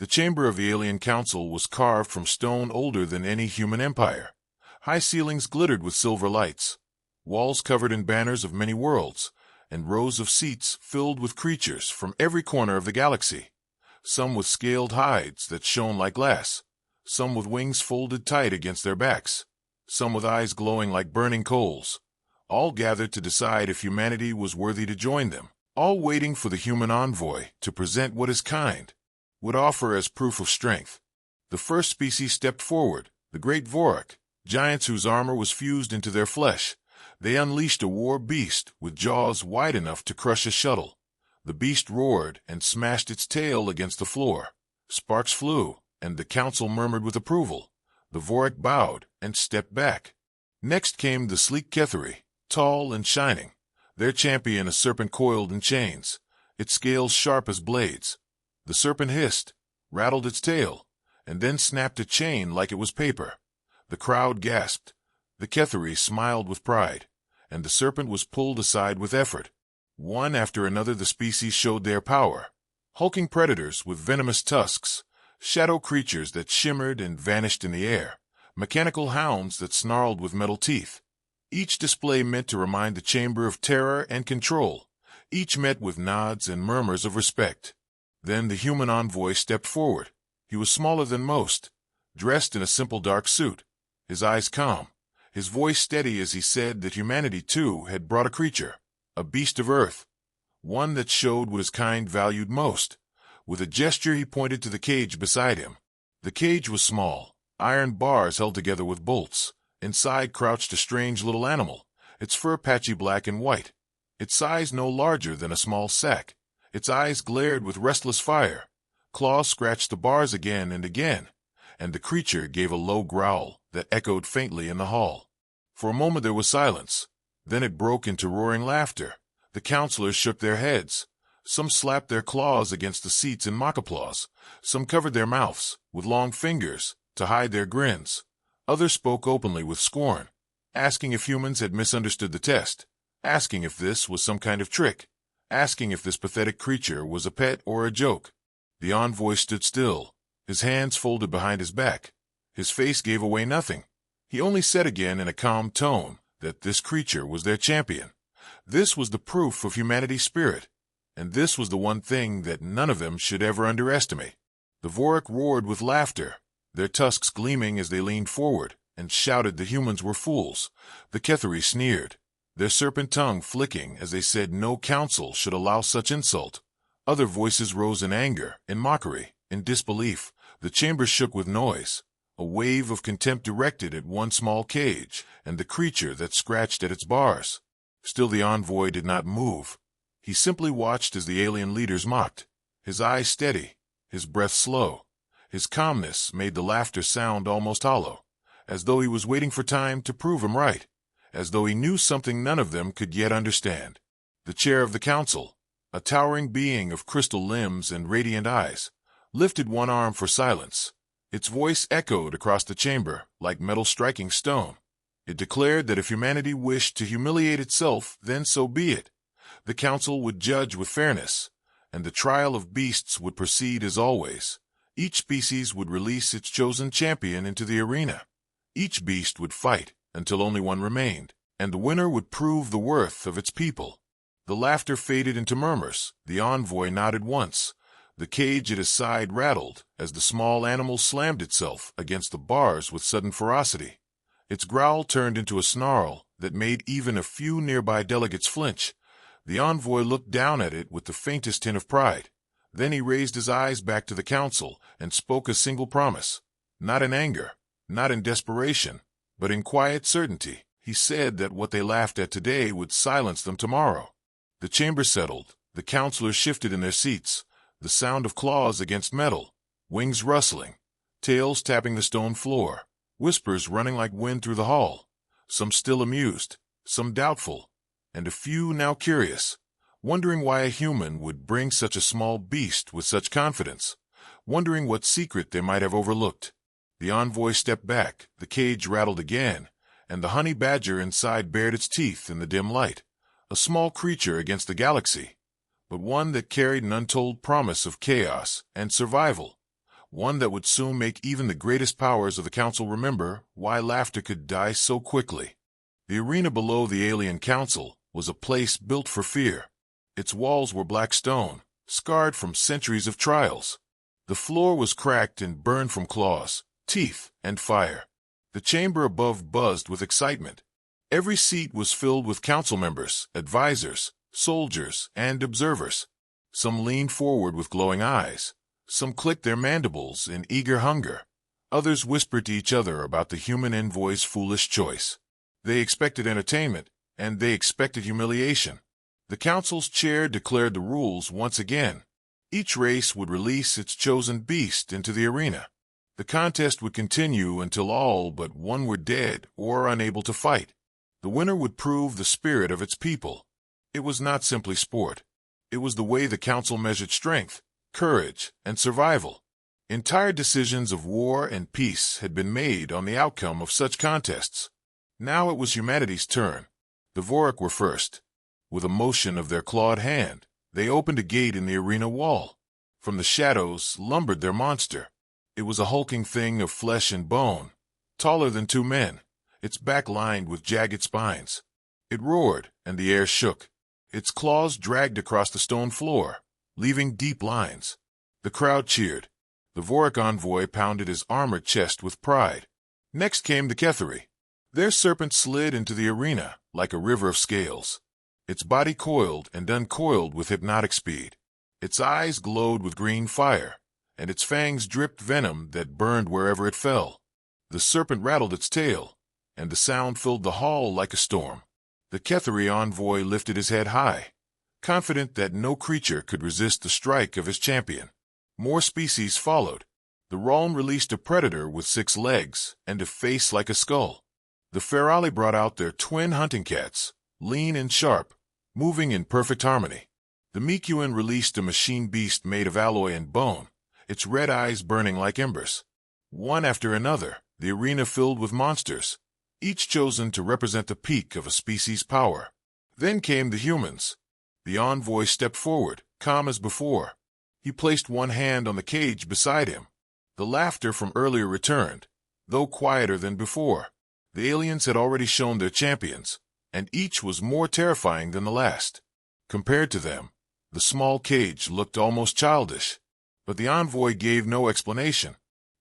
The chamber of the alien council was carved from stone older than any human empire. High ceilings glittered with silver lights, walls covered in banners of many worlds, and rows of seats filled with creatures from every corner of the galaxy. Some with scaled hides that shone like glass, some with wings folded tight against their backs, some with eyes glowing like burning coals, all gathered to decide if humanity was worthy to join them, all waiting for the human envoy to present what his kind would offer as proof of strength. The first species stepped forward, the great Vorak, giants whose armor was fused into their flesh. They unleashed a war beast with jaws wide enough to crush a shuttle. The beast roared and smashed its tail against the floor. Sparks flew, and the council murmured with approval. The Vorak bowed and stepped back. Next came the sleek Ketheri, tall and shining, their champion a serpent coiled in chains, its scales sharp as blades. The serpent hissed, rattled its tail, and then snapped a chain like it was paper. The crowd gasped. The Ketheri smiled with pride, and the serpent was pulled aside with effort. One after another the species showed their power. Hulking predators with venomous tusks, shadow creatures that shimmered and vanished in the air, mechanical hounds that snarled with metal teeth. Each display meant to remind the chamber of terror and control. Each met with nods and murmurs of respect. Then the human envoy stepped forward. He was smaller than most, dressed in a simple dark suit, his eyes calm, his voice steady as he said that humanity, too, had brought a creature, a beast of earth, one that showed what his kind valued most. With a gesture he pointed to the cage beside him. The cage was small, iron bars held together with bolts. Inside crouched a strange little animal, its fur patchy black and white, its size no larger than a small sack. Its eyes glared with restless fire. Claws scratched the bars again and again, and the creature gave a low growl that echoed faintly in the hall. For a moment there was silence. Then it broke into roaring laughter. The counselors shook their heads. Some slapped their claws against the seats in mock applause. Some covered their mouths with long fingers to hide their grins. Others spoke openly with scorn, asking if humans had misunderstood the test, asking if this was some kind of trick, asking if this pathetic creature was a pet or a joke. The envoy stood still, his hands folded behind his back. His face gave away nothing. He only said again in a calm tone that this creature was their champion. This was the proof of humanity's spirit, and this was the one thing that none of them should ever underestimate. The Vorak roared with laughter, their tusks gleaming as they leaned forward, and shouted the humans were fools. The Ketheri sneered, their serpent tongue flicking as they said no council should allow such insult. Other voices rose in anger, in mockery, in disbelief. The chamber shook with noise, a wave of contempt directed at one small cage and the creature that scratched at its bars. Still the envoy did not move. He simply watched as the alien leaders mocked, his eyes steady, his breath slow. His calmness made the laughter sound almost hollow, as though he was waiting for time to prove him right, as though he knew something none of them could yet understand. The chair of the council, a towering being of crystal limbs and radiant eyes, lifted one arm for silence. Its voice echoed across the chamber like metal striking stone. It declared that if humanity wished to humiliate itself, then so be it. The council would judge with fairness, and the trial of beasts would proceed as always. Each species would release its chosen champion into the arena. Each beast would fight until only one remained, and the winner would prove the worth of its people. The laughter faded into murmurs. The envoy nodded once. The cage at his side rattled as the small animal slammed itself against the bars with sudden ferocity. Its growl turned into a snarl that made even a few nearby delegates flinch. The envoy looked down at it with the faintest hint of pride. Then he raised his eyes back to the council and spoke a single promise. Not in anger, not in desperation, but in quiet certainty. He said that what they laughed at today would silence them tomorrow. The chamber settled. The counselors shifted in their seats. The sound of claws against metal, wings rustling, tails tapping the stone floor, whispers running like wind through the hall. Some still amused, some doubtful, and a few now curious, wondering why a human would bring such a small beast with such confidence, wondering what secret they might have overlooked. The envoy stepped back, the cage rattled again, and the honey badger inside bared its teeth in the dim light, a small creature against the galaxy, but one that carried an untold promise of chaos and survival. one that would soon make even the greatest powers of the council remember why laughter could die so quickly. The arena below the alien council was a place built for fear. Its walls were black stone, scarred from centuries of trials. The floor was cracked and burned from claws, teeth, and fire. The chamber above buzzed with excitement. Every seat was filled with council members, advisors, soldiers, and observers. Some leaned forward with glowing eyes. Some clicked their mandibles in eager hunger. Others whispered to each other about the human envoy's foolish choice. They expected entertainment, and they expected humiliation. The council's chair declared the rules once again. Each race would release its chosen beast into the arena. The contest would continue until all but one were dead or unable to fight. The winner would prove the spirit of its people. It was not simply sport. It was the way the council measured strength, courage, and survival. Entire decisions of war and peace had been made on the outcome of such contests. Now it was humanity's turn. The Vorik were first. With a motion of their clawed hand, they opened a gate in the arena wall. From the shadows lumbered their monster. It was a hulking thing of flesh and bone, taller than 2 men, its back lined with jagged spines. It roared, and the air shook. Its claws dragged across the stone floor, leaving deep lines. The crowd cheered. The Vorik envoy pounded his armored chest with pride. Next came the Ketheri. Their serpent slid into the arena like a river of scales. Its body coiled and uncoiled with hypnotic speed. Its eyes glowed with green fire, and its fangs dripped venom that burned wherever it fell. The serpent rattled its tail, and the sound filled the hall like a storm. The Ketheri envoy lifted his head high, confident that no creature could resist the strike of his champion. More species followed. The Raln released a predator with 6 legs and a face like a skull. The Ferali brought out their twin hunting cats, lean and sharp, moving in perfect harmony. The Mikuan released a machine beast made of alloy and bone, its red eyes burning like embers. One after another, the arena filled with monsters, each chosen to represent the peak of a species' power. Then came the humans. The envoy stepped forward, calm as before. He placed one hand on the cage beside him. The laughter from earlier returned, though quieter than before. The aliens had already shown their champions, and each was more terrifying than the last. Compared to them, the small cage looked almost childish. But the envoy gave no explanation.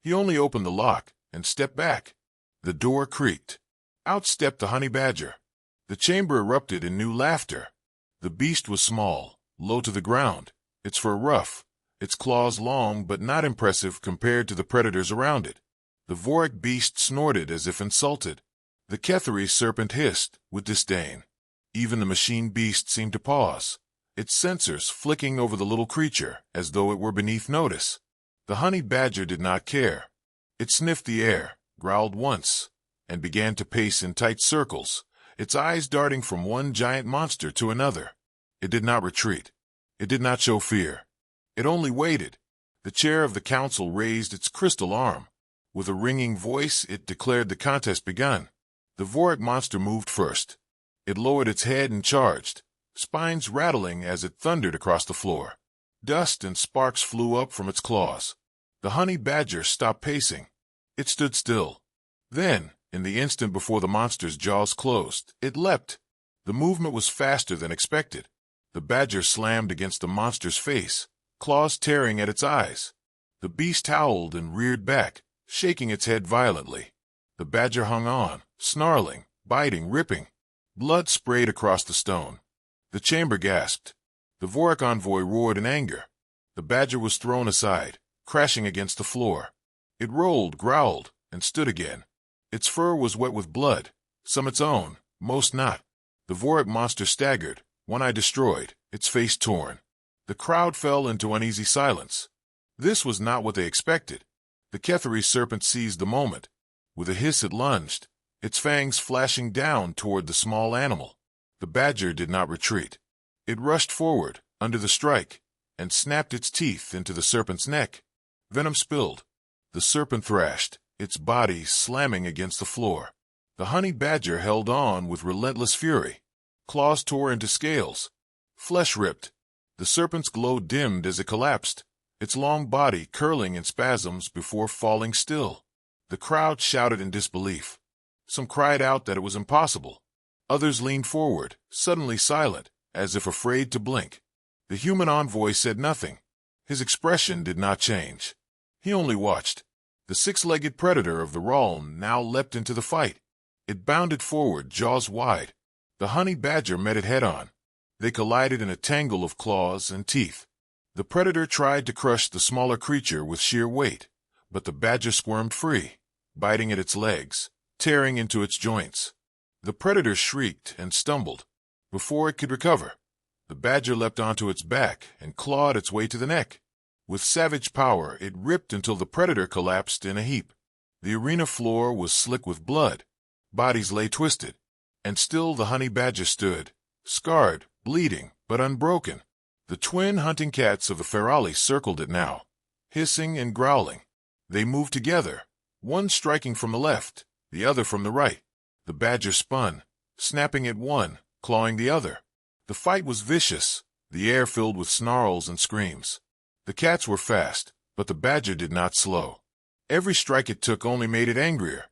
He only opened the lock and stepped back. The door creaked. Out stepped the honey badger. The chamber erupted in new laughter. The beast was small, low to the ground, its fur rough, its claws long but not impressive compared to the predators around it. The Vorik beast snorted as if insulted. The Ketheri serpent hissed with disdain. Even the machine beast seemed to pause, its sensors flicking over the little creature as though it were beneath notice. The honey badger did not care. It sniffed the air, growled once, and began to pace in tight circles, its eyes darting from one giant monster to another. It did not retreat. It did not show fear. It only waited. The chair of the council raised its crystal arm. With a ringing voice, it declared the contest begun. The Vorik monster moved first. It lowered its head and charged, spines rattling as it thundered across the floor. Dust and sparks flew up from its claws. The honey badger stopped pacing. It stood still. Then, in the instant before the monster's jaws closed, it leapt. The movement was faster than expected. The badger slammed against the monster's face, claws tearing at its eyes. The beast howled and reared back, shaking its head violently. The badger hung on, snarling, biting, ripping. Blood sprayed across the stone. The chamber gasped. The Vorik envoy roared in anger. The badger was thrown aside, crashing against the floor. It rolled, growled, and stood again. Its fur was wet with blood, some its own, most not. The Vorik monster staggered, one eye destroyed, its face torn. The crowd fell into uneasy silence. This was not what they expected. The Ketheri serpent seized the moment. With a hiss it lunged, its fangs flashing down toward the small animal. The badger did not retreat. It rushed forward, under the strike, and snapped its teeth into the serpent's neck. Venom spilled. The serpent thrashed, its body slamming against the floor. The honey badger held on with relentless fury. Claws tore into scales. Flesh ripped. The serpent's glow dimmed as it collapsed. its long body curling in spasms before falling still. The crowd shouted in disbelief. Some cried out that it was impossible. Others leaned forward, suddenly silent, as if afraid to blink. The human envoy said nothing. His expression did not change. He only watched. The six-legged predator of the realm now leapt into the fight. It bounded forward, jaws wide. The honey badger met it head-on. They collided in a tangle of claws and teeth. The predator tried to crush the smaller creature with sheer weight, but the badger squirmed free, biting at its legs, tearing into its joints. The predator shrieked and stumbled. Before it could recover, the badger leapt onto its back and clawed its way to the neck. With savage power, it ripped until the predator collapsed in a heap. The arena floor was slick with blood. Bodies lay twisted. And still the honey badger stood, scarred, bleeding, but unbroken. The twin hunting cats of the Ferali circled it now, hissing and growling. They moved together, one striking from the left, the other from the right. The badger spun, snapping at one, clawing the other. The fight was vicious, the air filled with snarls and screams. The cats were fast, but the badger did not slow. Every strike it took only made it angrier.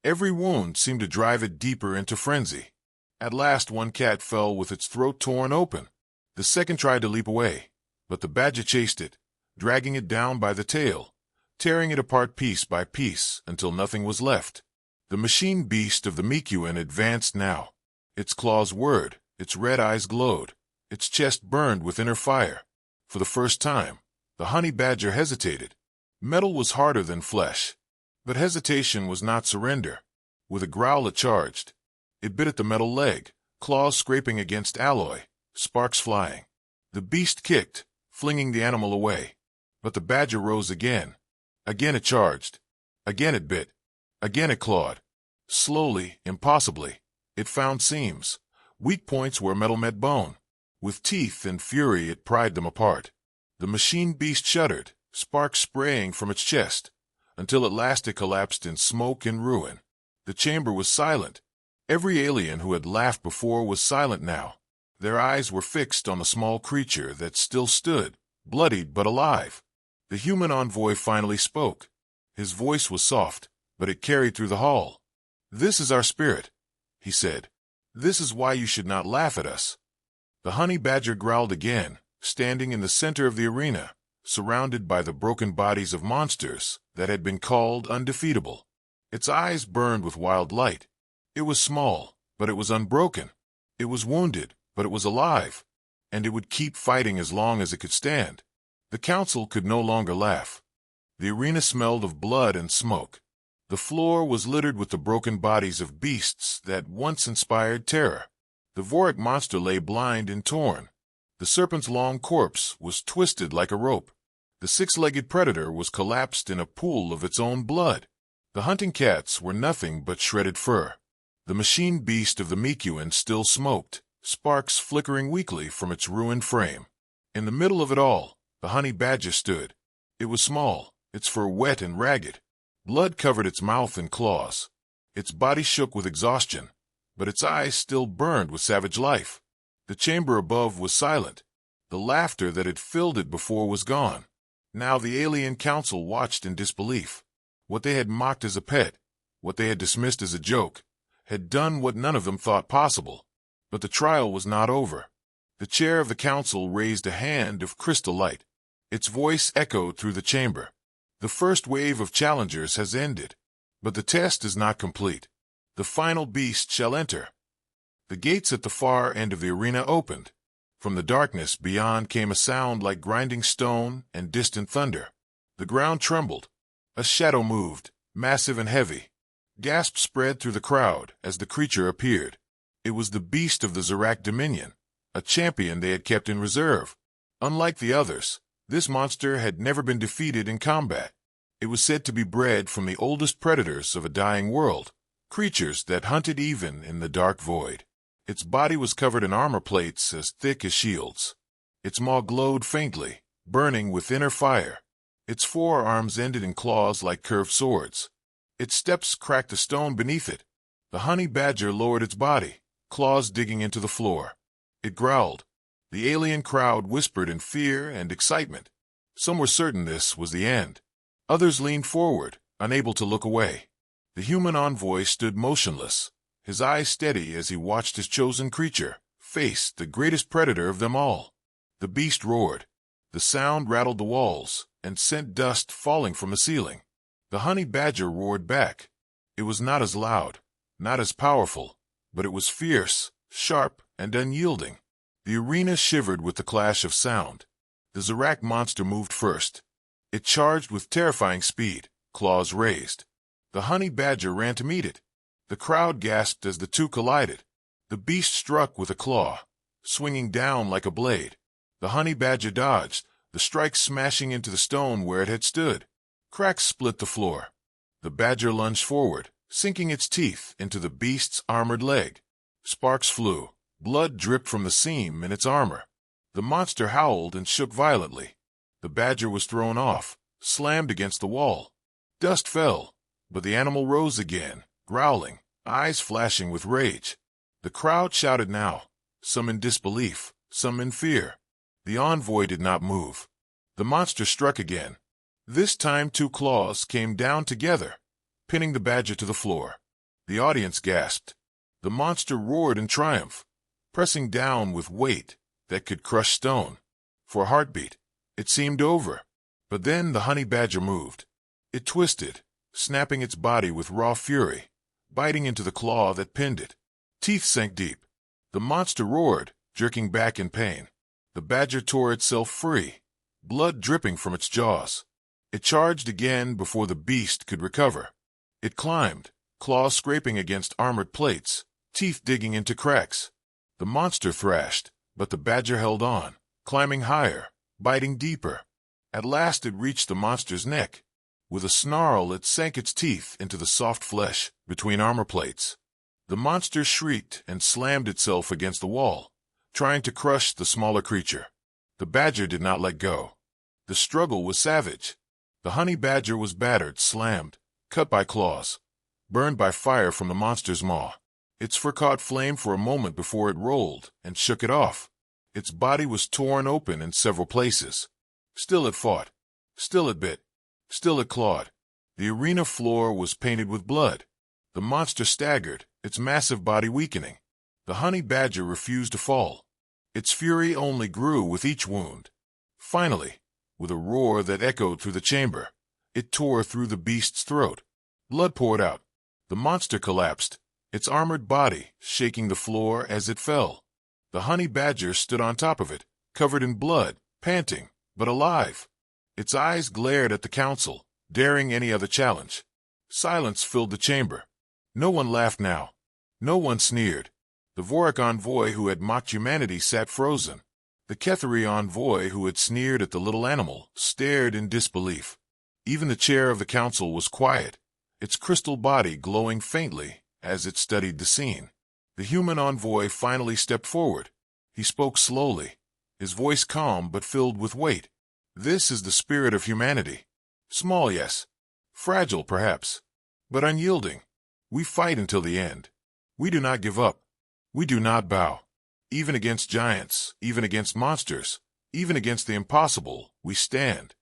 Every wound seemed to drive it deeper into frenzy. At last one cat fell with its throat torn open. The second tried to leap away, but the badger chased it, dragging it down by the tail, tearing it apart piece by piece until nothing was left. The machine beast of the Mikuan advanced now. Its claws whirred, its red eyes glowed, its chest burned with inner fire. For the first time, the honey badger hesitated. Metal was harder than flesh. But hesitation was not surrender. With a growl it charged. It bit at the metal leg, claws scraping against alloy, sparks flying. The beast kicked, flinging the animal away. But the badger rose again. Again it charged. Again it bit. Again it clawed. Slowly, impossibly, it found seams, weak points where metal met bone. With teeth and fury it pried them apart. The machine beast shuddered, sparks spraying from its chest, until at last it collapsed in smoke and ruin. The chamber was silent. Every alien who had laughed before was silent now. Their eyes were fixed on the small creature that still stood, bloodied but alive. The human envoy finally spoke. His voice was soft, but it carried through the hall. "This is our spirit," he said. "This is why you should not laugh at us." The honey badger growled again, standing in the center of the arena, surrounded by the broken bodies of monsters that had been called undefeatable. Its eyes burned with wild light. It was small, but it was unbroken. It was wounded, but it was alive, and it would keep fighting as long as it could stand. The council could no longer laugh. The arena smelled of blood and smoke. The floor was littered with the broken bodies of beasts that once inspired terror. The Vorik monster lay blind and torn. The serpent's long corpse was twisted like a rope. The six-legged predator was collapsed in a pool of its own blood. The hunting cats were nothing but shredded fur. The machine beast of the Mikuan still smoked, sparks flickering weakly from its ruined frame. In the middle of it all, the honey badger stood. It was small, its fur wet and ragged. Blood covered its mouth and claws. Its body shook with exhaustion, but its eyes still burned with savage life. The chamber above was silent. The laughter that had filled it before was gone. Now the alien council watched in disbelief. What they had mocked as a pet, what they had dismissed as a joke, had done what none of them thought possible. But the trial was not over. The chair of the council raised a hand of crystal light. Its voice echoed through the chamber. The first wave of challengers has ended, but the test is not complete. The final beast shall enter. The gates at the far end of the arena opened. From the darkness beyond came a sound like grinding stone and distant thunder. The ground trembled. A shadow moved, massive and heavy. Gasps spread through the crowd as the creature appeared. It was the beast of the Zorak Dominion, a champion they had kept in reserve. Unlike the others, this monster had never been defeated in combat. It was said to be bred from the oldest predators of a dying world, creatures that hunted even in the dark void. Its body was covered in armor plates as thick as shields. Its maw glowed faintly, burning with inner fire. Its forearms ended in claws like curved swords. Its steps cracked the stone beneath it. The honey badger lowered its body, claws digging into the floor. It growled. The alien crowd whispered in fear and excitement. Some were certain this was the end. Others leaned forward, unable to look away. The human envoy stood motionless, his eyes steady as he watched his chosen creature face the greatest predator of them all. The beast roared. The sound rattled the walls and sent dust falling from the ceiling. The honey badger roared back. It was not as loud, not as powerful, but it was fierce, sharp, and unyielding. The arena shivered with the clash of sound. The Zorak monster moved first. It charged with terrifying speed, claws raised. The honey badger ran to meet it. The crowd gasped as the two collided. The beast struck with a claw, swinging down like a blade. The honey badger dodged, the strike smashing into the stone where it had stood. Cracks split the floor. The badger lunged forward, sinking its teeth into the beast's armored leg. Sparks flew. Blood dripped from the seam in its armor. The monster howled and shook violently. The badger was thrown off, slammed against the wall. Dust fell, but the animal rose again, growling, eyes flashing with rage. The crowd shouted now, some in disbelief, some in fear. The envoy did not move. The monster struck again. This time 2 claws came down together, pinning the badger to the floor. The audience gasped. The monster roared in triumph, pressing down with weight that could crush stone. For a heartbeat, it seemed over. But then the honey badger moved. It twisted, snapping its body with raw fury, biting into the claw that pinned it. Teeth sank deep. The monster roared, jerking back in pain. The badger tore itself free, blood dripping from its jaws. It charged again before the beast could recover. It climbed, claws scraping against armored plates, teeth digging into cracks. The monster thrashed, but the badger held on, climbing higher, biting deeper. At last it reached the monster's neck. With a snarl, it sank its teeth into the soft flesh between armor plates. The monster shrieked and slammed itself against the wall, trying to crush the smaller creature. The badger did not let go. The struggle was savage. The honey badger was battered, slammed, cut by claws, burned by fire from the monster's maw. Its fur caught flame for a moment before it rolled and shook it off. Its body was torn open in several places. Still it fought. Still it bit. Still it clawed. The arena floor was painted with blood. The monster staggered, its massive body weakening. The honey badger refused to fall. Its fury only grew with each wound. Finally, with a roar that echoed through the chamber, it tore through the beast's throat. Blood poured out. The monster collapsed, its armored body shaking the floor as it fell. The honey badger stood on top of it, covered in blood, panting, but alive. Its eyes glared at the council, daring any other challenge. Silence filled the chamber. No one laughed now. No one sneered. The Vorik envoy who had mocked humanity sat frozen. The Ketheri envoy who had sneered at the little animal stared in disbelief. Even the chair of the council was quiet, its crystal body glowing faintly as it studied the scene. The human envoy finally stepped forward. He spoke slowly, his voice calm but filled with weight. This is the spirit of humanity. Small, yes. Fragile, perhaps. But unyielding. We fight until the end. We do not give up. We do not bow. Even against giants, even against monsters, even against the impossible, we stand.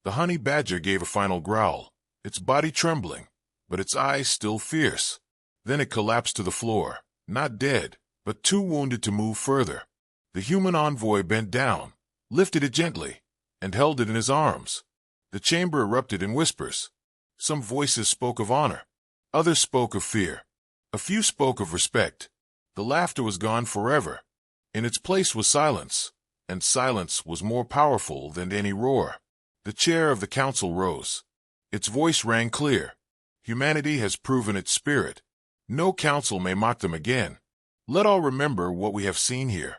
The honey badger gave a final growl, its body trembling, but its eyes still fierce. Then it collapsed to the floor, not dead, but too wounded to move further. The human envoy bent down, lifted it gently, and held it in his arms. The chamber erupted in whispers. Some voices spoke of honor. Others spoke of fear. A few spoke of respect. The laughter was gone forever. In its place was silence, and silence was more powerful than any roar. The chair of the council rose. Its voice rang clear. Humanity has proven its spirit. No council may mock them again. Let all remember what we have seen here.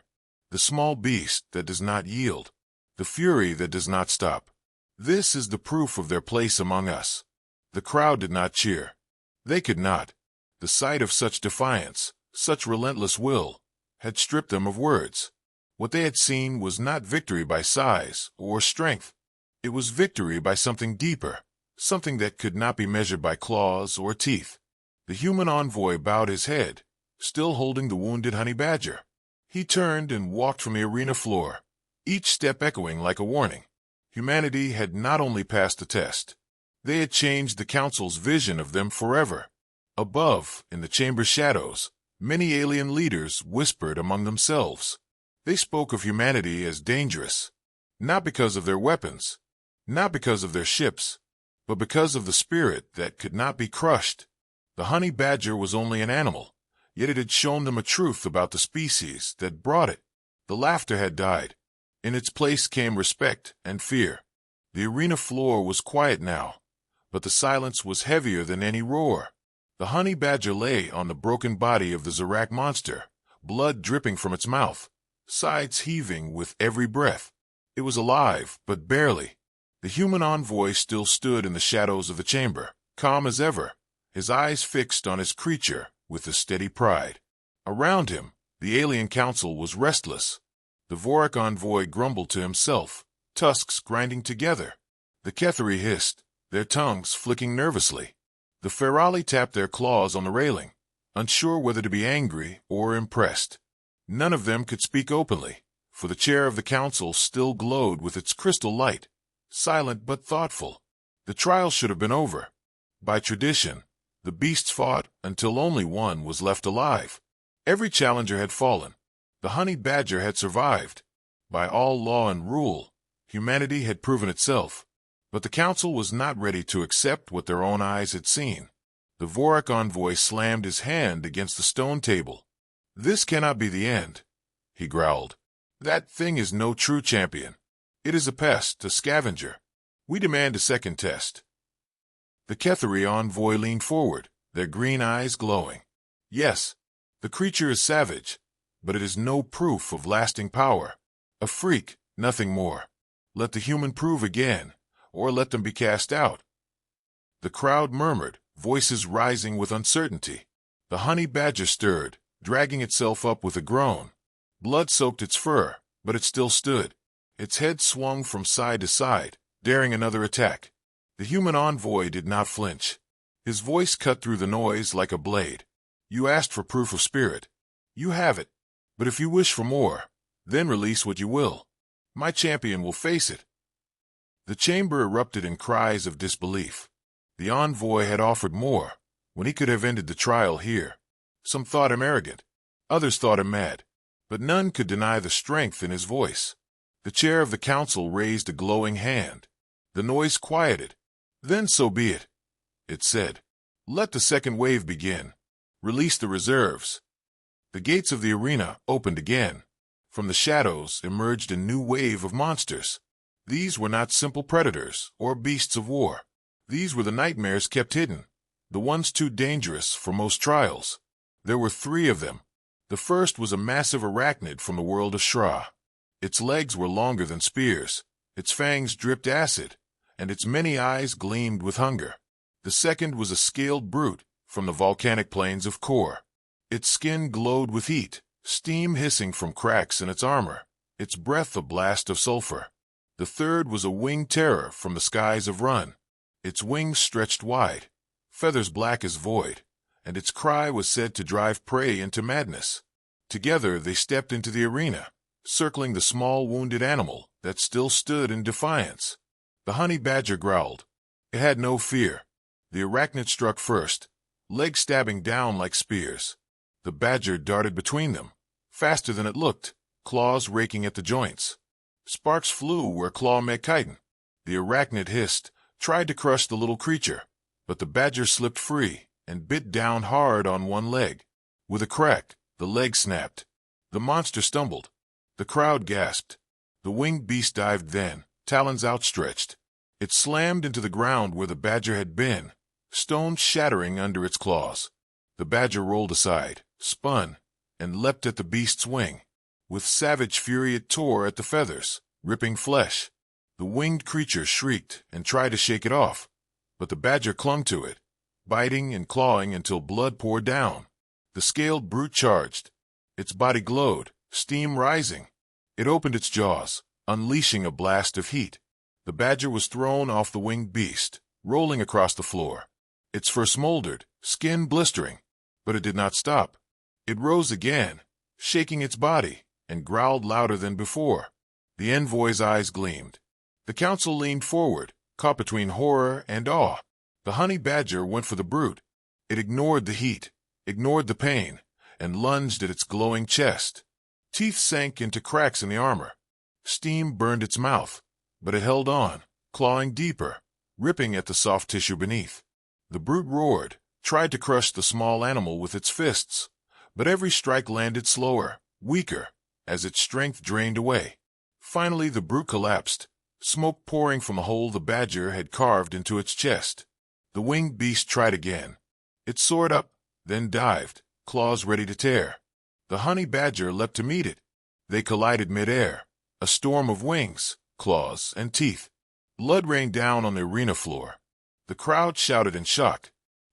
The small beast that does not yield. The fury that does not stop. This is the proof of their place among us. The crowd did not cheer. They could not. The sight of such defiance, such relentless will, had stripped them of words. What they had seen was not victory by size or strength. It was victory by something deeper, something that could not be measured by claws or teeth. The human envoy bowed his head, still holding the wounded honey badger. He turned and walked from the arena floor, each step echoing like a warning. Humanity had not only passed the test, they had changed the Council's vision of them forever. Above, in the chamber's shadows, many alien leaders whispered among themselves. They spoke of humanity as dangerous, not because of their weapons, not because of their ships, but because of the spirit that could not be crushed. The honey badger was only an animal, yet it had shown them a truth about the species that brought it. The laughter had died. In its place came respect and fear. The arena floor was quiet now, but the silence was heavier than any roar. The honey badger lay on the broken body of the Zarak monster, blood dripping from its mouth, sides heaving with every breath. It was alive, but barely. The human envoy still stood in the shadows of the chamber, calm as ever, his eyes fixed on his creature with a steady pride. Around him, the alien council was restless. The Vorak envoy grumbled to himself, tusks grinding together. The Ketheri hissed, their tongues flicking nervously. The Ferali tapped their claws on the railing, unsure whether to be angry or impressed. None of them could speak openly, for the chair of the council still glowed with its crystal light, silent but thoughtful. The trial should have been over. By tradition, the beasts fought until only one was left alive. Every challenger had fallen. The honey badger had survived. By all law and rule, humanity had proven itself. But the council was not ready to accept what their own eyes had seen. The Vorak envoy slammed his hand against the stone table. "This cannot be the end," he growled. "That thing is no true champion. It is a pest, a scavenger. We demand a second test." The Ketheri envoy leaned forward, their green eyes glowing. "Yes, the creature is savage, but it is no proof of lasting power. A freak, nothing more. Let the human prove again, or let them be cast out." The crowd murmured, voices rising with uncertainty. The honey badger stirred, dragging itself up with a groan. Blood soaked its fur, but it still stood. Its head swung from side to side, daring another attack. The human envoy did not flinch. His voice cut through the noise like a blade. "You asked for proof of spirit. You have it. But if you wish for more, then release what you will. My champion will face it." The chamber erupted in cries of disbelief. The envoy had offered more, when he could have ended the trial here. Some thought him arrogant. Others thought him mad. But none could deny the strength in his voice. The chair of the council raised a glowing hand. The noise quieted. "Then so be it," it said. "Let the second wave begin. Release the reserves." The gates of the arena opened again. From the shadows emerged a new wave of monsters. These were not simple predators or beasts of war. These were the nightmares kept hidden, the ones too dangerous for most trials. There were 3 of them. The first was a massive arachnid from the world of Shra. Its legs were longer than spears, its fangs dripped acid, and its many eyes gleamed with hunger. The second was a scaled brute from the volcanic plains of Kor. Its skin glowed with heat, steam hissing from cracks in its armor, its breath a blast of sulfur. The third was a winged terror from the skies of Run. Its wings stretched wide, feathers black as void, and its cry was said to drive prey into madness. Together they stepped into the arena, circling the small wounded animal that still stood in defiance. The honey badger growled. It had no fear. The arachnid struck first, legs stabbing down like spears. The badger darted between them, faster than it looked, claws raking at the joints. Sparks flew where claw met chitin. The arachnid hissed, tried to crush the little creature, but the badger slipped free and bit down hard on one leg. With a crack, the leg snapped. The monster stumbled. The crowd gasped. The winged beast dived then, talons outstretched. It slammed into the ground where the badger had been, stones shattering under its claws. The badger rolled aside, spun, and leapt at the beast's wing. With savage fury it tore at the feathers, ripping flesh. The winged creature shrieked and tried to shake it off, but the badger clung to it, biting and clawing until blood poured down. The scaled brute charged. Its body glowed, steam rising. It opened its jaws, unleashing a blast of heat. The badger was thrown off the winged beast, rolling across the floor. Its fur smoldered, skin blistering, but it did not stop. It rose again, shaking its body, and growled louder than before. The envoy's eyes gleamed. The council leaned forward, caught between horror and awe. The honey badger went for the brute. It ignored the heat, ignored the pain, and lunged at its glowing chest. Teeth sank into cracks in the armor. Steam burned its mouth, but it held on, clawing deeper, ripping at the soft tissue beneath. The brute roared, tried to crush the small animal with its fists, but every strike landed slower, weaker, as its strength drained away. Finally, the brute collapsed, smoke pouring from a hole the badger had carved into its chest. The winged beast tried again. It soared up, then dived, claws ready to tear. The honey badger leapt to meet it. They collided mid-air, a storm of wings, claws, and teeth. Blood rained down on the arena floor. The crowd shouted in shock.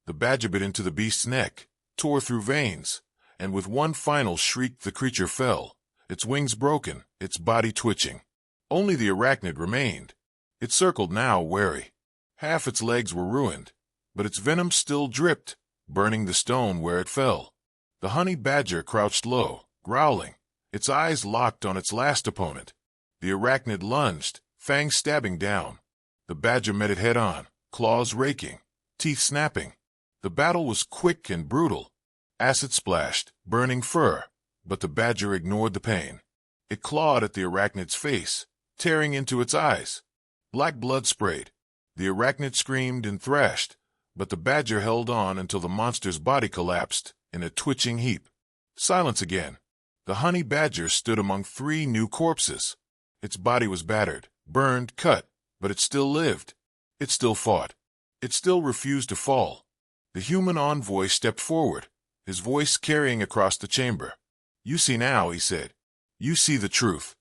The badger bit into the beast's neck, tore through veins, and with one final shriek the creature fell, its wings broken, its body twitching. Only the arachnid remained. It circled now, wary. Half its legs were ruined, but its venom still dripped, burning the stone where it fell. The honey badger crouched low, growling, its eyes locked on its last opponent. The arachnid lunged, fangs stabbing down. The badger met it head-on, claws raking, teeth snapping. The battle was quick and brutal. Acid splashed, burning fur, but the badger ignored the pain. It clawed at the arachnid's face, tearing into its eyes. Black blood sprayed. The arachnid screamed and thrashed, but the badger held on until the monster's body collapsed in a twitching heap. Silence again. The honey badger stood among 3 new corpses. Its body was battered, burned, cut, but it still lived. It still fought. It still refused to fall. The human envoy stepped forward, his voice carrying across the chamber. "You see now," he said. "You see the truth.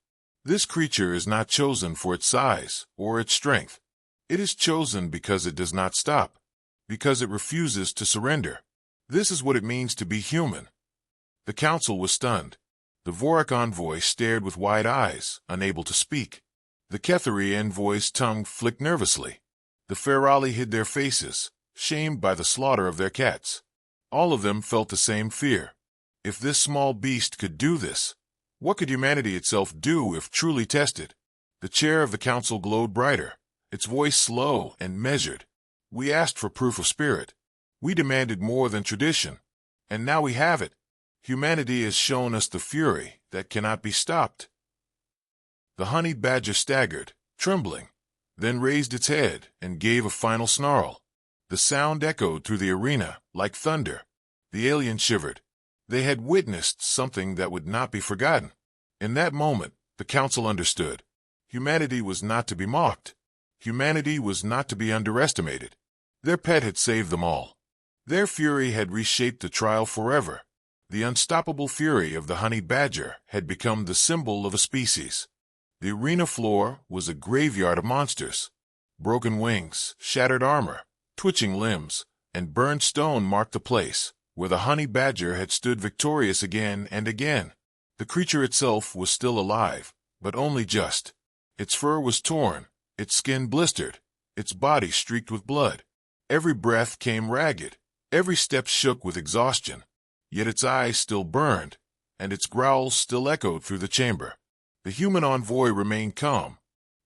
This creature is not chosen for its size or its strength. It is chosen because it does not stop, because it refuses to surrender. This is what it means to be human." The council was stunned. The Vorak envoy stared with wide eyes, unable to speak. The Ketheri envoy's tongue flicked nervously. The Ferali hid their faces, shamed by the slaughter of their cats. All of them felt the same fear. If this small beast could do this, what could humanity itself do if truly tested? The chair of the council glowed brighter, its voice slow and measured. "We asked for proof of spirit. We demanded more than tradition. And now we have it. Humanity has shown us the fury that cannot be stopped." The honey badger staggered, trembling, then raised its head and gave a final snarl. The sound echoed through the arena like thunder. The aliens shivered. They had witnessed something that would not be forgotten. In that moment, the council understood. Humanity was not to be mocked. Humanity was not to be underestimated. Their pet had saved them all. Their fury had reshaped the trial forever. The unstoppable fury of the honey badger had become the symbol of a species. The arena floor was a graveyard of monsters. Broken wings, shattered armor, twitching limbs, and burned stone marked the place where the honey badger had stood victorious again and again. The creature itself was still alive, but only just. Its fur was torn, its skin blistered, its body streaked with blood. Every breath came ragged, every step shook with exhaustion. Yet its eyes still burned, and its growls still echoed through the chamber. The human envoy remained calm.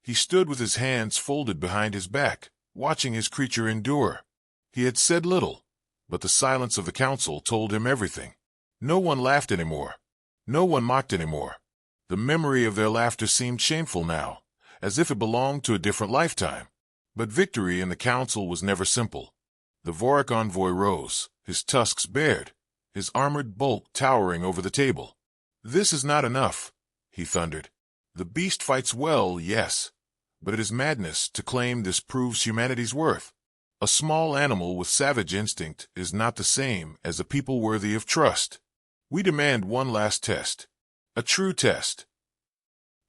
He stood with his hands folded behind his back, watching his creature endure. He had said little, but the silence of the council told him everything. No one laughed anymore. No one mocked anymore. The memory of their laughter seemed shameful now, as if it belonged to a different lifetime. But victory in the council was never simple. The Vorak envoy rose, his tusks bared, his armored bulk towering over the table. "This is not enough," he thundered. "The beast fights well, yes, but it is madness to claim this proves humanity's worth. A small animal with savage instinct is not the same as a people worthy of trust. We demand one last test. A true test."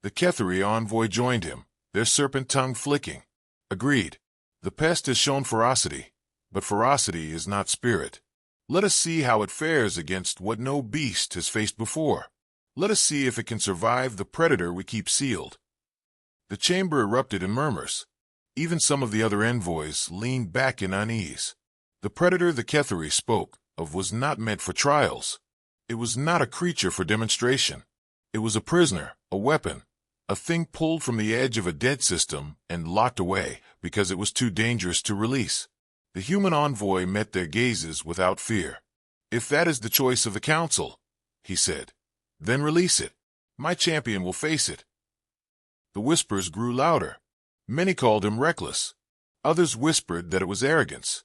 The Ketheri envoy joined him, their serpent tongue flicking. "Agreed. The pest has shown ferocity, but ferocity is not spirit. Let us see how it fares against what no beast has faced before. Let us see if it can survive the predator we keep sealed." The chamber erupted in murmurs. Even some of the other envoys leaned back in unease. The predator the Ketheri spoke of was not meant for trials. It was not a creature for demonstration. It was a prisoner, a weapon, A thing pulled from the edge of a dead system and locked away because it was too dangerous to release. The human envoy met their gazes without fear. "If that is the choice of the council," he said, "then release it. My champion will face it." The whispers grew louder. Many called him reckless. Others whispered that it was arrogance.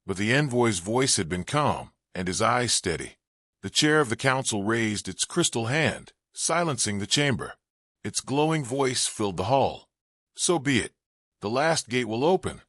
But the envoy's voice had been calm, and his eyes steady. The chair of the council raised its crystal hand, silencing the chamber. Its glowing voice filled the hall. "So be it. The last gate will open."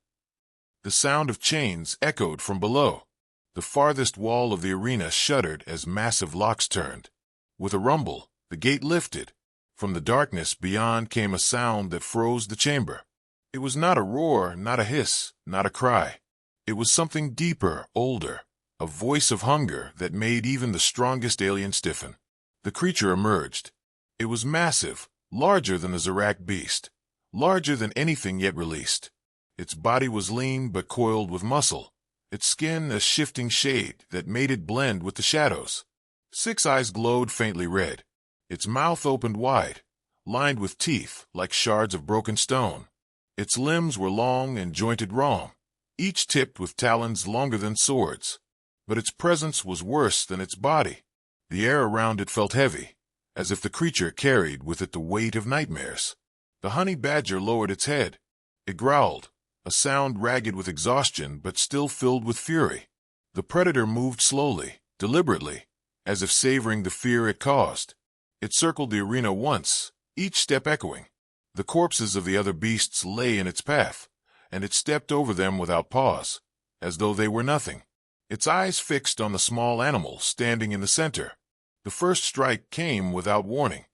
The sound of chains echoed from below. The farthest wall of the arena shuddered as massive locks turned. With a rumble, the gate lifted. From the darkness beyond came a sound that froze the chamber. It was not a roar, not a hiss, not a cry. It was something deeper, older, a voice of hunger that made even the strongest alien stiffen. The creature emerged. It was massive, larger than the Zarak beast, larger than anything yet released. Its body was lean but coiled with muscle, its skin a shifting shade that made it blend with the shadows. 6 eyes glowed faintly red. Its mouth opened wide, lined with teeth like shards of broken stone. Its limbs were long and jointed wrong, each tipped with talons longer than swords. But its presence was worse than its body. The air around it felt heavy, as if the creature carried with it the weight of nightmares. The honey badger lowered its head. It growled, a sound ragged with exhaustion but still filled with fury. The predator moved slowly, deliberately, as if savoring the fear it caused. It circled the arena once, each step echoing. The corpses of the other beasts lay in its path, and it stepped over them without pause, as though they were nothing. Its eyes fixed on the small animal standing in the center. The first strike came without warning.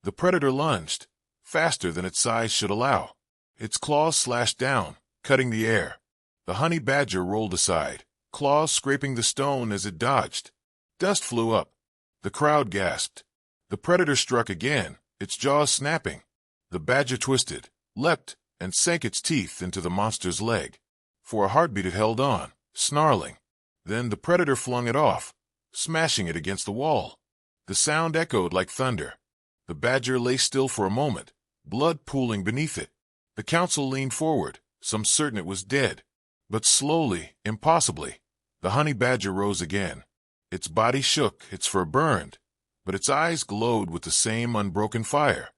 The predator lunged, faster than its size should allow. Its claws slashed down, cutting the air. The honey badger rolled aside, claws scraping the stone as it dodged. Dust flew up. The crowd gasped. The predator struck again, its jaws snapping. The badger twisted, leapt, and sank its teeth into the monster's leg. For a heartbeat it held on, snarling. Then the predator flung it off, smashing it against the wall. The sound echoed like thunder. The badger lay still for a moment, blood pooling beneath it. The council leaned forward, some certain it was dead. But slowly, impossibly, the honey badger rose again. Its body shook, its fur burned, but its eyes glowed with the same unbroken fire.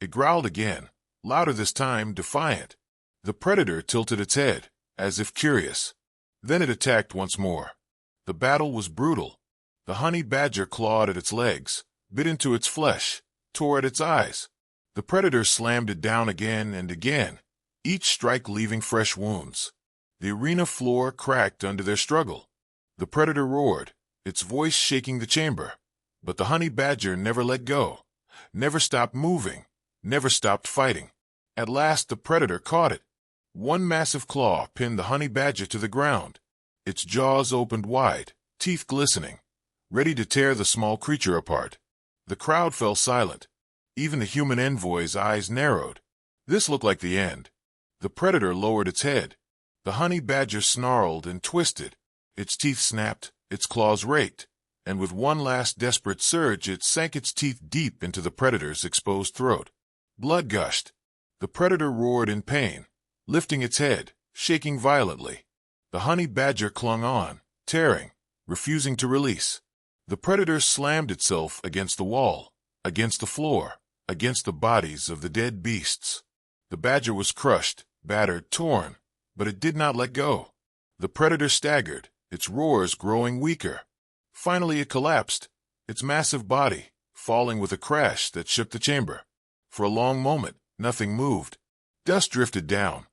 It growled again, louder this time, defiant. The predator tilted its head, as if curious. Then it attacked once more. The battle was brutal. The honey badger clawed at its legs, bit into its flesh, tore at its eyes. The predator slammed it down again and again, each strike leaving fresh wounds. The arena floor cracked under their struggle. The predator roared, its voice shaking the chamber. But the honey badger never let go, never stopped moving, never stopped fighting. At last the predator caught it. One massive claw pinned the honey badger to the ground. Its jaws opened wide, teeth glistening, ready to tear the small creature apart. The crowd fell silent. Even the human envoy's eyes narrowed. This looked like the end. The predator lowered its head. The honey badger snarled and twisted. Its teeth snapped, its claws raked, and with one last desperate surge it sank its teeth deep into the predator's exposed throat. Blood gushed. The predator roared in pain, lifting its head, shaking violently. The honey badger clung on, tearing, refusing to release. The predator slammed itself against the wall, against the floor, against the bodies of the dead beasts. The badger was crushed, battered, torn, but it did not let go. The predator staggered, its roars growing weaker. Finally it collapsed, its massive body falling with a crash that shook the chamber. For a long moment, nothing moved. Dust drifted down.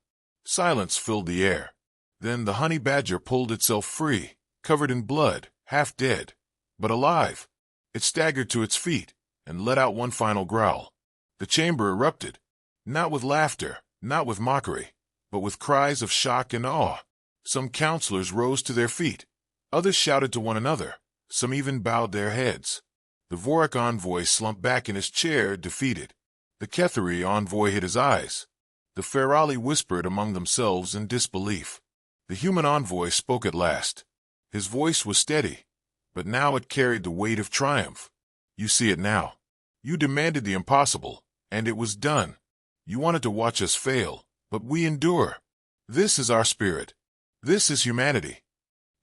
Silence filled the air. Then the honey badger pulled itself free, covered in blood, half dead, but alive. It staggered to its feet and let out one final growl. The chamber erupted, not with laughter, not with mockery, but with cries of shock and awe. Some counselors rose to their feet. Others shouted to one another. Some even bowed their heads. The Vorik envoy slumped back in his chair, defeated. The Ketheri envoy hid his eyes. The Ferali whispered among themselves in disbelief. The human envoy spoke at last. His voice was steady, but now it carried the weight of triumph. You see it now. You demanded the impossible, And it was done. You wanted to watch us fail, but we endure. This is our spirit. This is humanity.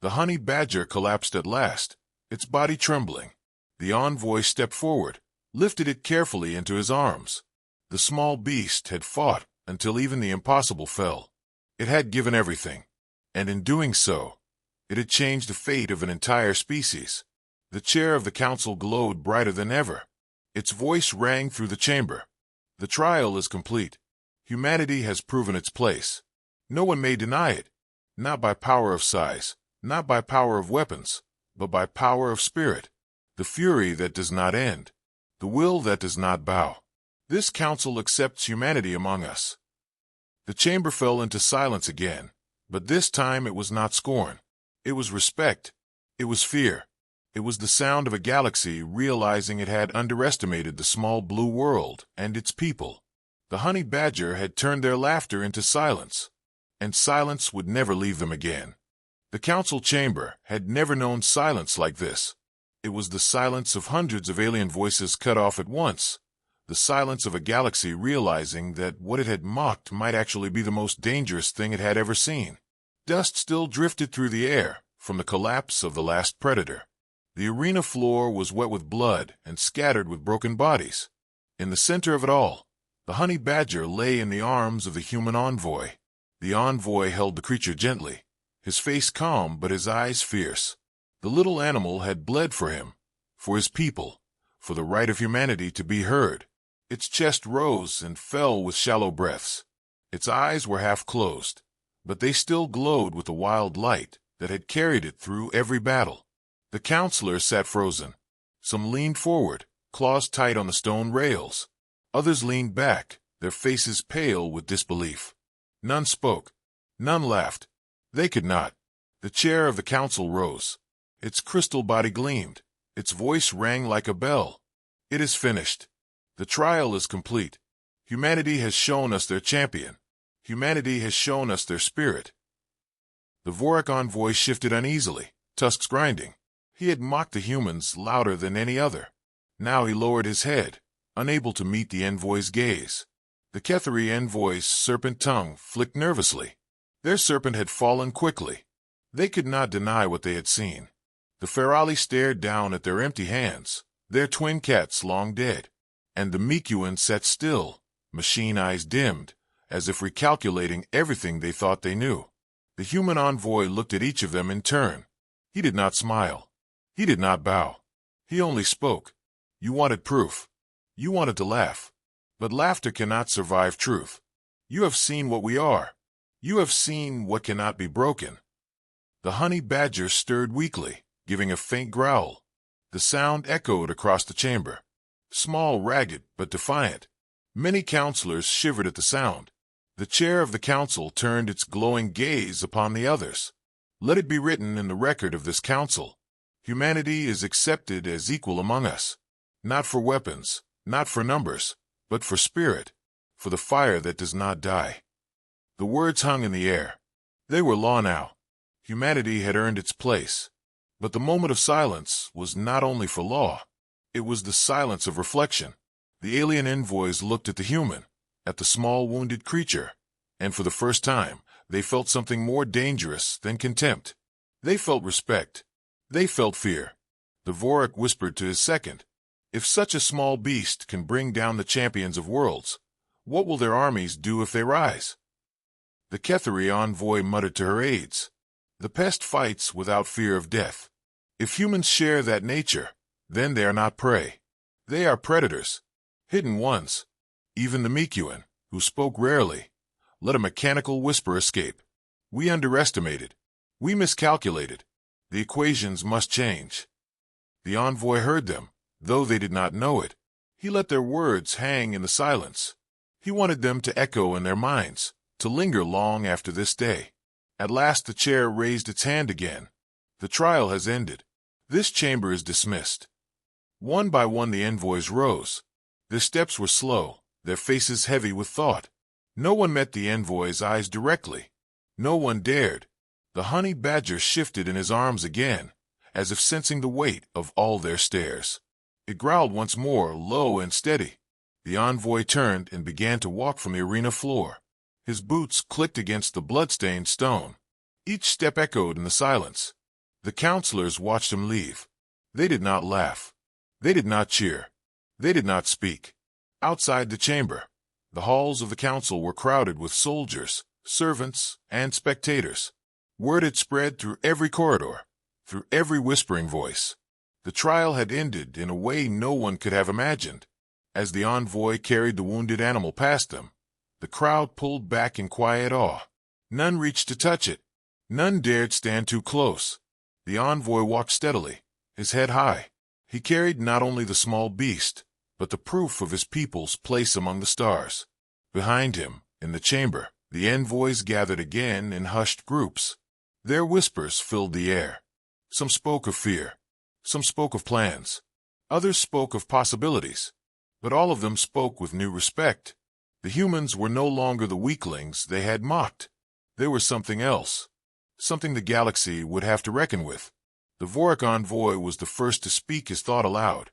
The honey badger collapsed at last, its body trembling. The envoy stepped forward, lifted it carefully into his arms. The small beast had fought until even the impossible fell. It had given everything, and in doing so, it had changed the fate of an entire species. The chair of the council glowed brighter than ever. Its voice rang through the chamber. The trial is complete. Humanity has proven its place. No one may deny it, not by power of size, not by power of weapons, but by power of spirit. The fury that does not end, the will that does not bow. This council accepts humanity among us. The chamber fell into silence again, but this time it was not scorn. It was respect. It was fear. It was the sound of a galaxy realizing it had underestimated the small blue world and its people. The honey badger had turned their laughter into silence, and silence would never leave them again. The council chamber had never known silence like this. It was the silence of hundreds of alien voices cut off at once, the silence of a galaxy realizing that what it had mocked might actually be the most dangerous thing it had ever seen. Dust still drifted through the air from the collapse of the last predator. The arena floor was wet with blood and scattered with broken bodies. In the center of it all, the honey badger lay in the arms of the human envoy. The envoy held the creature gently, his face calm but his eyes fierce. The little animal had bled for him, for his people, for the right of humanity to be heard. Its chest rose and fell with shallow breaths. Its eyes were half closed, but they still glowed with the wild light that had carried it through every battle. The counselors sat frozen. Some leaned forward, claws tight on the stone rails. Others leaned back, their faces pale with disbelief. None spoke. None laughed. They could not. The chair of the council rose. Its crystal body gleamed. Its voice rang like a bell. It is finished. The trial is complete. Humanity has shown us their champion. Humanity has shown us their spirit. The Vorak envoy shifted uneasily, tusks grinding. He had mocked the humans louder than any other. Now he lowered his head, unable to meet the envoy's gaze. The Ketheri envoy's serpent tongue flicked nervously. Their serpent had fallen quickly. They could not deny what they had seen. The Ferali stared down at their empty hands, their twin cats long dead. And the Mikuan sat still, machine eyes dimmed, as if recalculating everything they thought they knew. The human envoy looked at each of them in turn. He did not smile. He did not bow. He only spoke. You wanted proof. You wanted to laugh. But laughter cannot survive truth. You have seen what we are. You have seen what cannot be broken. The honey badger stirred weakly, giving a faint growl. The sound echoed across the chamber. Small, ragged, but defiant. Many counselors shivered at the sound. The chair of the council turned its glowing gaze upon the others. Let it be written in the record of this council. Humanity is accepted as equal among us. Not for weapons, not for numbers, but for spirit, for the fire that does not die. The words hung in the air. They were law now. Humanity had earned its place. But the moment of silence was not only for law. It was the silence of reflection. The alien envoys looked at the human, at the small wounded creature, and for the first time, they felt something more dangerous than contempt. They felt respect. They felt fear. The Vorak whispered to his second, "If such a small beast can bring down the champions of worlds, what will their armies do if they rise?" The Ketheri envoy muttered to her aides, "The pest fights without fear of death. If humans share that nature, then they are not prey. They are predators, hidden ones." Even the Mikuan, who spoke rarely, let a mechanical whisper escape. "We underestimated. We miscalculated. The equations must change." The envoy heard them, though they did not know it. He let their words hang in the silence. He wanted them to echo in their minds, to linger long after this day. At last the chair raised its hand again. "The trial has ended. This chamber is dismissed." One by one the envoys rose. Their steps were slow, their faces heavy with thought. No one met the envoy's eyes directly. No one dared. The honey badger shifted in his arms again, as if sensing the weight of all their stares. It growled once more, low and steady. The envoy turned and began to walk from the arena floor. His boots clicked against the blood-stained stone. Each step echoed in the silence. The counselors watched him leave. They did not laugh. They did not cheer. They did not speak. Outside the chamber, the halls of the council were crowded with soldiers, servants, and spectators. Word had spread through every corridor, through every whispering voice. The trial had ended in a way no one could have imagined. As the envoy carried the wounded animal past them, the crowd pulled back in quiet awe. None reached to touch it. None dared stand too close. The envoy walked steadily, his head high. He carried not only the small beast, but the proof of his people's place among the stars. Behind him, in the chamber, the envoys gathered again in hushed groups. Their whispers filled the air. Some spoke of fear. Some spoke of plans. Others spoke of possibilities. But all of them spoke with new respect. The humans were no longer the weaklings they had mocked. They were something else. Something the galaxy would have to reckon with. The Vorik envoy was the first to speak his thought aloud.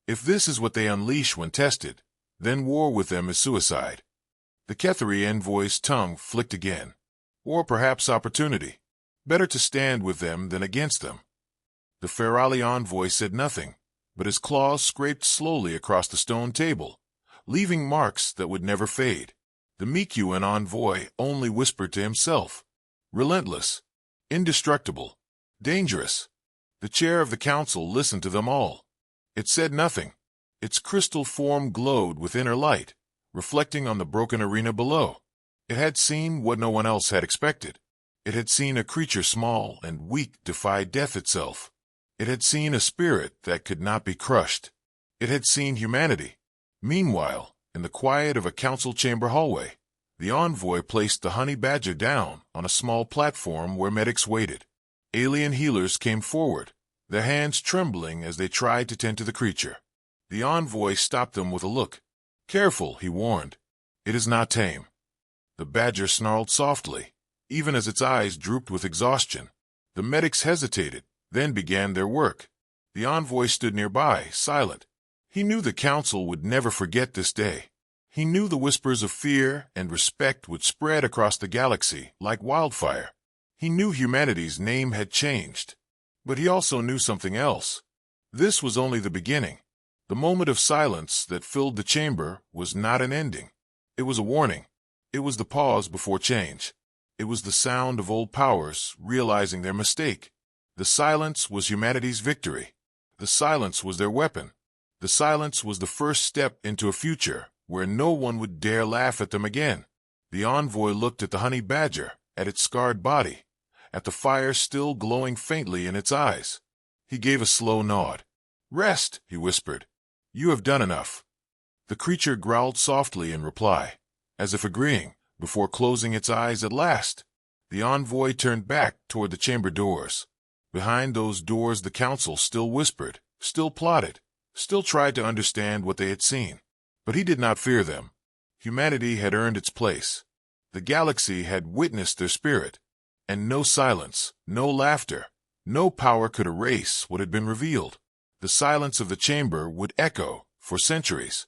If this is what they unleash when tested, then war with them is suicide. The Ketheri envoy's tongue flicked again. Or perhaps opportunity. Better to stand with them than against them. The Ferali envoy said nothing, but his claws scraped slowly across the stone table, leaving marks that would never fade. The Mikuan envoy only whispered to himself. Relentless. Indestructible. Dangerous. The chair of the council listened to them all. It said nothing. Its crystal form glowed with inner light, reflecting on the broken arena below. It had seen what no one else had expected. It had seen a creature small and weak defy death itself. It had seen a spirit that could not be crushed. It had seen humanity. Meanwhile, in the quiet of a council chamber hallway, the envoy placed the honey badger down on a small platform where medics waited. Alien healers came forward, their hands trembling as they tried to tend to the creature. The envoy stopped them with a look. "Careful," he warned. "It is not tame." The badger snarled softly, even as its eyes drooped with exhaustion. The medics hesitated, then began their work. The envoy stood nearby, silent. He knew the council would never forget this day. He knew the whispers of fear and respect would spread across the galaxy like wildfire. He knew humanity's name had changed. But he also knew something else. This was only the beginning. The moment of silence that filled the chamber was not an ending. It was a warning. It was the pause before change. It was the sound of old powers realizing their mistake. The silence was humanity's victory. The silence was their weapon. The silence was the first step into a future where no one would dare laugh at them again. The envoy looked at the honey badger, at its scarred body, at the fire still glowing faintly in its eyes. He gave a slow nod. "Rest," he whispered. "You have done enough." The creature growled softly in reply, as if agreeing, before closing its eyes at last. The envoy turned back toward the chamber doors. Behind those doors the council still whispered, still plotted, still tried to understand what they had seen. But he did not fear them. Humanity had earned its place. The galaxy had witnessed their spirit. And no silence, no laughter, no power could erase what had been revealed. The silence of the chamber would echo for centuries.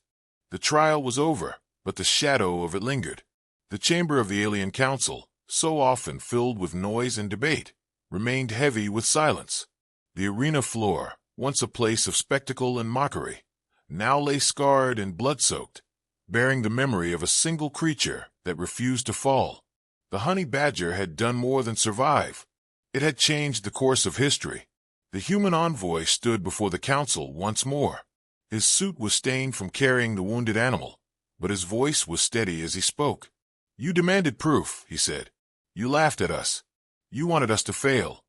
The trial was over, but the shadow of it lingered. The chamber of the alien council, so often filled with noise and debate, remained heavy with silence. The arena floor, once a place of spectacle and mockery, now lay scarred and blood-soaked, bearing the memory of a single creature that refused to fall. The honey badger had done more than survive. It had changed the course of history. The human envoy stood before the council once more. His suit was stained from carrying the wounded animal, but his voice was steady as he spoke. "You demanded proof," he said. "You laughed at us. You wanted us to fail.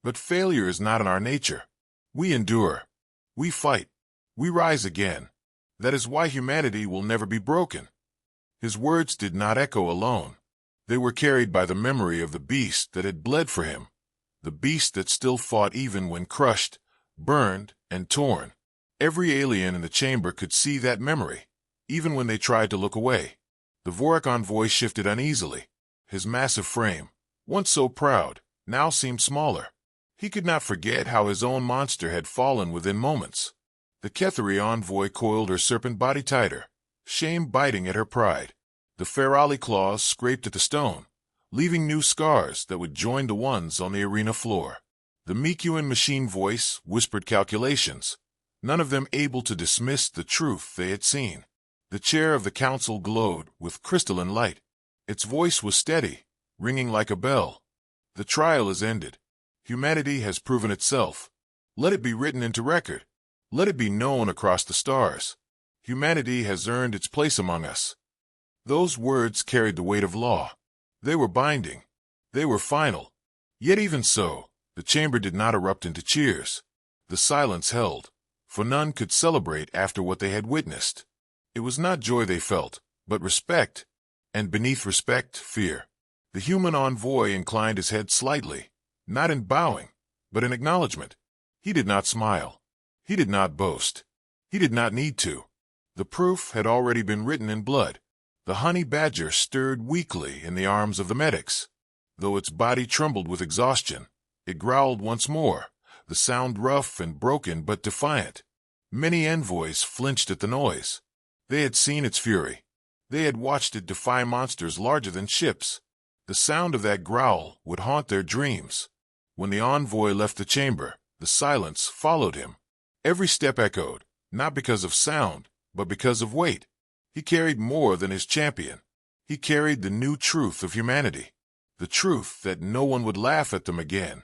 But failure is not in our nature. We endure. We fight. We rise again. That is why humanity will never be broken." His words did not echo alone. They were carried by the memory of the beast that had bled for him, the beast that still fought even when crushed, burned, and torn. Every alien in the chamber could see that memory, even when they tried to look away. The Vorik envoy shifted uneasily. His massive frame, once so proud, now seemed smaller. He could not forget how his own monster had fallen within moments. The Ketheri envoy coiled her serpent body tighter. shame biting at her pride. The ferali claws scraped at the stone, leaving new scars that would join the ones on the arena floor. The Mikuan machine voice whispered calculations, none of them able to dismiss the truth they had seen. The chair of the council glowed with crystalline light. Its voice was steady, ringing like a bell. The trial is ended. Humanity has proven itself. Let it be written into record. Let it be known across the stars. Humanity has earned its place among us. Those words carried the weight of law. They were binding. They were final. Yet even so, the chamber did not erupt into cheers. The silence held, for none could celebrate after what they had witnessed. It was not joy they felt, but respect, and beneath respect, fear. The human envoy inclined his head slightly, not in bowing, but in acknowledgement. He did not smile. He did not boast. He did not need to. The proof had already been written in blood. The honey badger stirred weakly in the arms of the medics. Though its body trembled with exhaustion, it growled once more, the sound rough and broken but defiant. Many envoys flinched at the noise. They had seen its fury. They had watched it defy monsters larger than ships. The sound of that growl would haunt their dreams. When the envoy left the chamber, the silence followed him. Every step echoed, not because of sound, but because of weight. He carried more than his champion. He carried the new truth of humanity. The truth that no one would laugh at them again.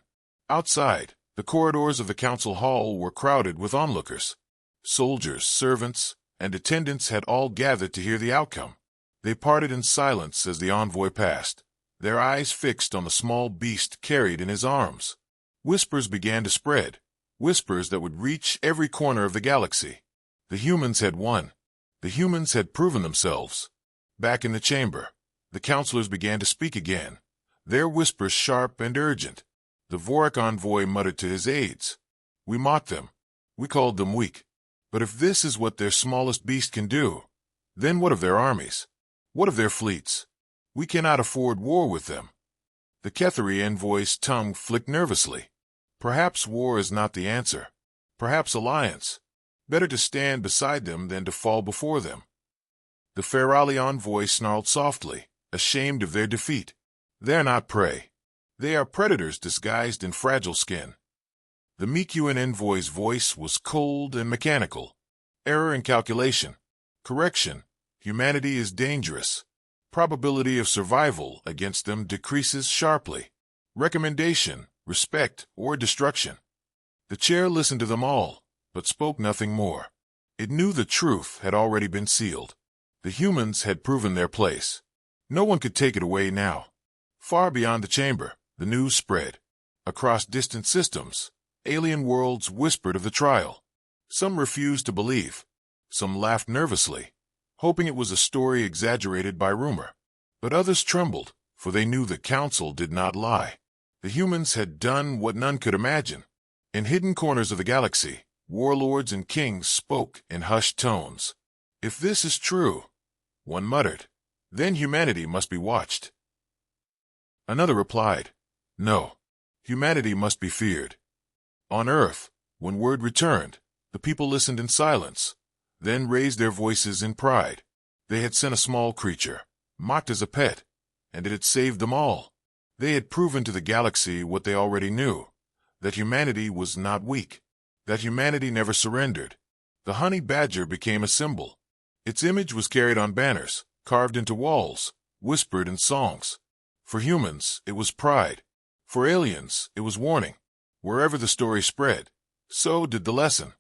Outside, the corridors of the council hall were crowded with onlookers. Soldiers, servants, and attendants had all gathered to hear the outcome. They parted in silence as the envoy passed, their eyes fixed on the small beast carried in his arms. Whispers began to spread, whispers that would reach every corner of the galaxy. The humans had won. The humans had proven themselves. Back in the chamber, the counselors began to speak again, their whispers sharp and urgent. The Vorik envoy muttered to his aides, "We mocked them. We called them weak. But if this is what their smallest beast can do, then what of their armies? What of their fleets? We cannot afford war with them." The Ketheri envoy's tongue flicked nervously. Perhaps war is not the answer. Perhaps alliance. Better to stand beside them than to fall before them. The Ferali envoy snarled softly, ashamed of their defeat. They are not prey. They are predators disguised in fragile skin. The Mikuan envoy's voice was cold and mechanical. Error in calculation. Correction. Humanity is dangerous. Probability of survival against them decreases sharply. Recommendation, respect, or destruction. The chair listened to them all, but spoke nothing more. It knew the truth had already been sealed. The humans had proven their place. No one could take it away now. Far beyond the chamber, the news spread. Across distant systems, alien worlds whispered of the trial. Some refused to believe. Some laughed nervously, hoping it was a story exaggerated by rumor. But others trembled, for they knew the council did not lie. The humans had done what none could imagine. In hidden corners of the galaxy, warlords and kings spoke in hushed tones. If this is true, one muttered, then humanity must be watched. Another replied, no, humanity must be feared. On Earth, when word returned, the people listened in silence, then raised their voices in pride. They had sent a small creature, mocked as a pet, and it had saved them all. They had proven to the galaxy what they already knew, that humanity was not weak, that humanity never surrendered. The honey badger became a symbol. Its image was carried on banners, carved into walls, whispered in songs. For humans, it was pride. For aliens, it was warning. Wherever the story spread, so did the lesson.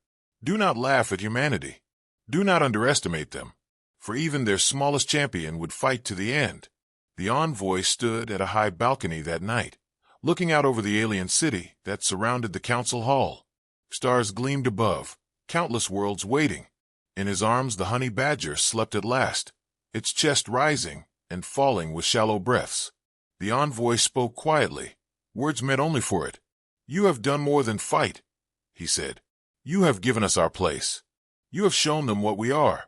Do not laugh at humanity. Do not underestimate them, for even their smallest champion would fight to the end. The envoy stood at a high balcony that night, looking out over the alien city that surrounded the council hall. Stars gleamed above, countless worlds waiting. In his arms the honey badger slept at last, its chest rising and falling with shallow breaths. The envoy spoke quietly, words meant only for it. You have done more than fight, he said. You have given us our place. You have shown them what we are.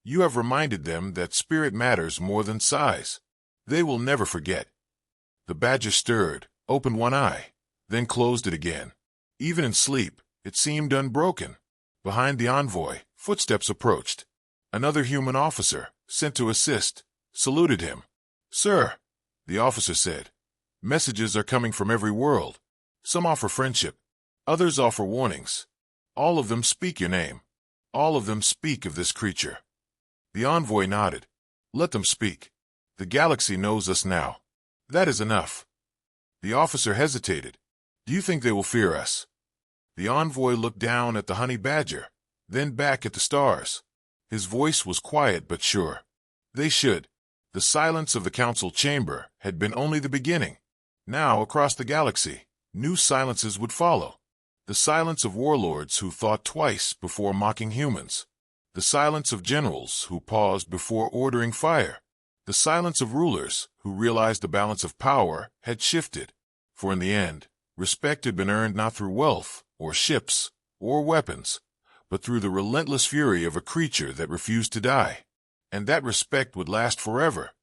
You have reminded them that spirit matters more than size. They will never forget. The badger stirred, opened one eye, then closed it again. Even in sleep, it seemed unbroken. Behind the envoy, footsteps approached. Another human officer, sent to assist, saluted him. "Sir," the officer said, "messages are coming from every world. Some offer friendship. Others offer warnings. All of them speak your name. All of them speak of this creature." The envoy nodded. "Let them speak. The galaxy knows us now. That is enough." The officer hesitated. "Do you think they will fear us?" The envoy looked down at the honey badger, then back at the stars. His voice was quiet but sure. "They should." The silence of the council chamber had been only the beginning. Now, across the galaxy, new silences would follow. The silence of warlords who thought twice before mocking humans. The silence of generals who paused before ordering fire. The silence of rulers who realized the balance of power had shifted. For in the end, respect had been earned not through wealth, or ships, or weapons, but through the relentless fury of a creature that refused to die. And that respect would last forever,